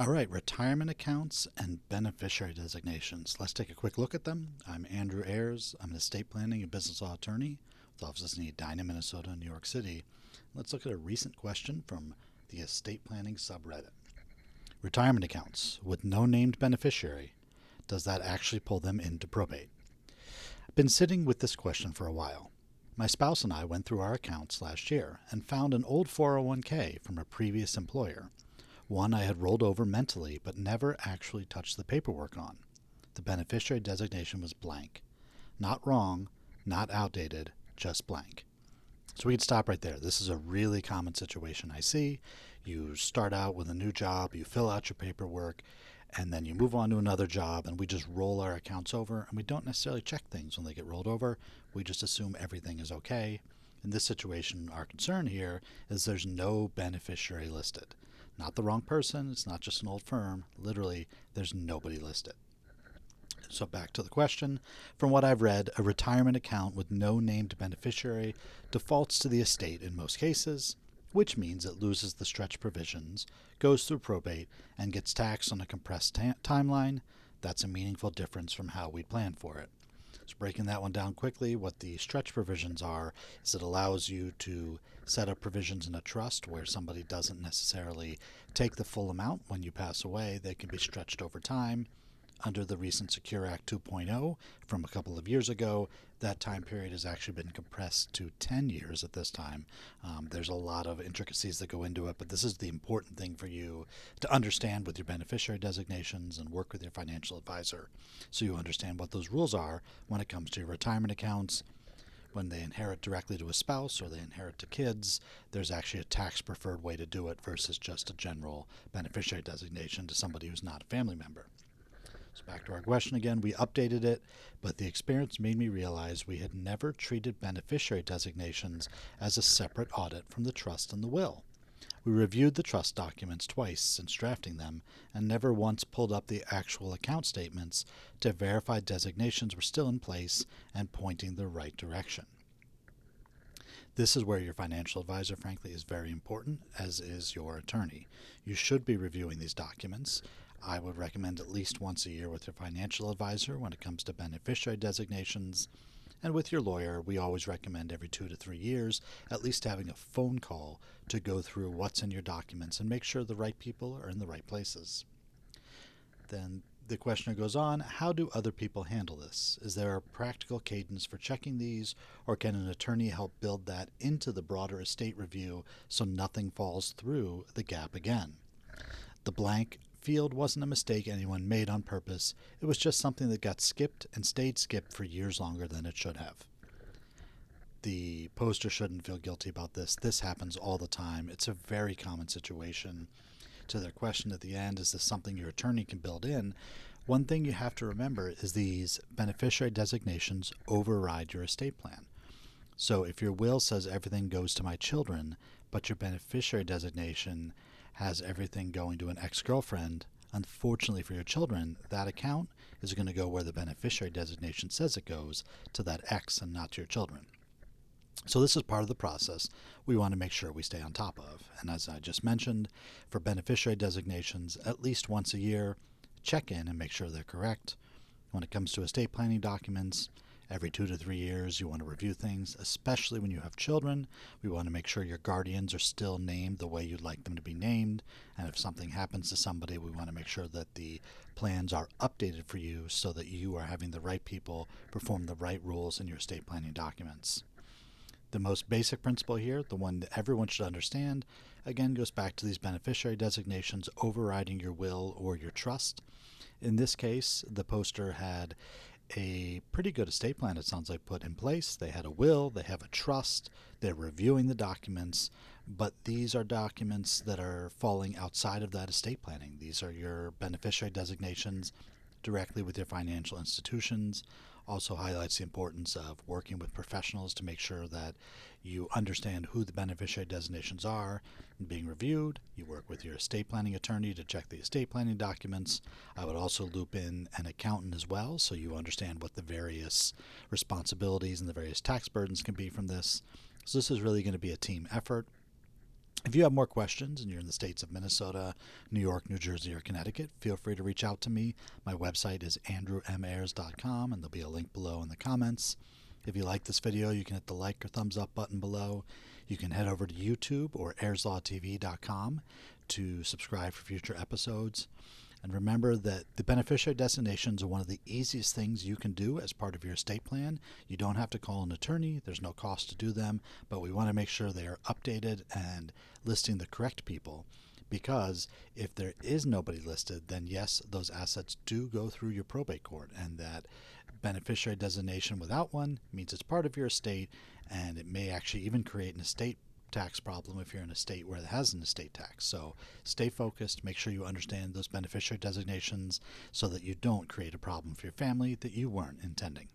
All right, retirement accounts and beneficiary designations. Let's take a quick look at them. I'm Andrew Ayers. I'm an estate planning and business law attorney with offices in Edina, Minnesota, and New York City. Let's look at a recent question from the estate planning subreddit. Retirement accounts with no named beneficiary. Does that actually pull them into probate? I've been sitting with this question for a while. My spouse and I went through our accounts last year and found an old 401k from a previous employer. One I had rolled over mentally but never actually touched the paperwork on. The beneficiary designation was blank. Not wrong, not outdated, just blank. So we can stop right there. This is a really common situation I see. You start out with a new job, you fill out your paperwork, and then you move on to another job, and we just roll our accounts over, and we don't necessarily check things when they get rolled over. We just assume everything is okay. In this situation, our concern here is there's no beneficiary listed. Not the wrong person, it's not just an old firm. Literally, there's nobody listed. So back to the question. From what I've read, a retirement account with no named beneficiary defaults to the estate in most cases, which means it loses the stretch provisions, goes through probate, and gets taxed on a compressed timeline. That's a meaningful difference from how we planned for it. So breaking that one down quickly, what the stretch provisions are is it allows you to set up provisions in a trust where somebody doesn't necessarily take the full amount when you pass away. They can be stretched over time. Under the recent Secure Act 2.0 from a couple of years ago, that time period has actually been compressed to 10 years at this time. There's a lot of intricacies that go into it, but this is the important thing for you to understand with your beneficiary designations and work with your financial advisor so you understand what those rules are when it comes to your retirement accounts. When they inherit directly to a spouse or they inherit to kids, there's actually a tax preferred way to do it versus just a general beneficiary designation to somebody who's not a family member. So back to our question again, we updated it, but the experience made me realize we had never treated beneficiary designations as a separate audit from the trust and the will. We reviewed the trust documents twice since drafting them and never once pulled up the actual account statements to verify designations were still in place and pointing the right direction. This is where your financial advisor, frankly, is very important, as is your attorney. You should be reviewing these documents. I would recommend at least once a year with your financial advisor when it comes to beneficiary designations. And with your lawyer, we always recommend every 2 to 3 years at least having a phone call to go through what's in your documents and make sure the right people are in the right places. Then the questioner goes on, how do other people handle this? Is there a practical cadence for checking these, or can an attorney help build that into the broader estate review so nothing falls through the gap again? The blank field wasn't a mistake anyone made on purpose. It was just something that got skipped and stayed skipped for years longer than it should have. The poster shouldn't feel guilty about this. This happens all the time. It's a very common situation. To their question at the end, is this something your attorney can build in? One thing you have to remember is these beneficiary designations override your estate plan. So if your will says everything goes to my children, but your beneficiary designation has everything going to an ex-girlfriend, unfortunately for your children, that account is going to go where the beneficiary designation says it goes, to that ex and not to your children. So this is part of the process we want to make sure we stay on top of. And as I just mentioned, for beneficiary designations, at least once a year, check in and make sure they're correct. When it comes to estate planning documents, every 2 to 3 years, you want to review things, especially when you have children. We want to make sure your guardians are still named the way you'd like them to be named. And if something happens to somebody, we want to make sure that the plans are updated for you so that you are having the right people perform the right rules in your estate planning documents. The most basic principle here, the one that everyone should understand, again goes back to these beneficiary designations overriding your will or your trust. In this case, the poster had a pretty good estate plan, it sounds like, put in place. They had a will, they have a trust, they're reviewing the documents, but these are documents that are falling outside of that estate planning. These are your beneficiary designations directly with your financial institutions. Also highlights the importance of working with professionals to make sure that you understand who the beneficiary designations are and being reviewed. You work with your estate planning attorney to check the estate planning documents. I would also loop in an accountant as well so you understand what the various responsibilities and the various tax burdens can be from this. So this is really going to be a team effort. If you have more questions and you're in the states of Minnesota, New York, New Jersey, or Connecticut, feel free to reach out to me. My website is andrewmayers.com, and there'll be a link below in the comments. If you like this video, you can hit the like or thumbs up button below. You can head over to YouTube or ayerslawtv.com to subscribe for future episodes. And remember that the beneficiary designations are one of the easiest things you can do as part of your estate plan. You don't have to call an attorney. There's no cost to do them, but we want to make sure they are updated and listing the correct people, because if there is nobody listed, then yes, those assets do go through your probate court, and that beneficiary designation without one means it's part of your estate, and it may actually even create an estate tax problem if you're in a state where it has an estate tax. So stay focused, make sure you understand those beneficiary designations so that you don't create a problem for your family that you weren't intending.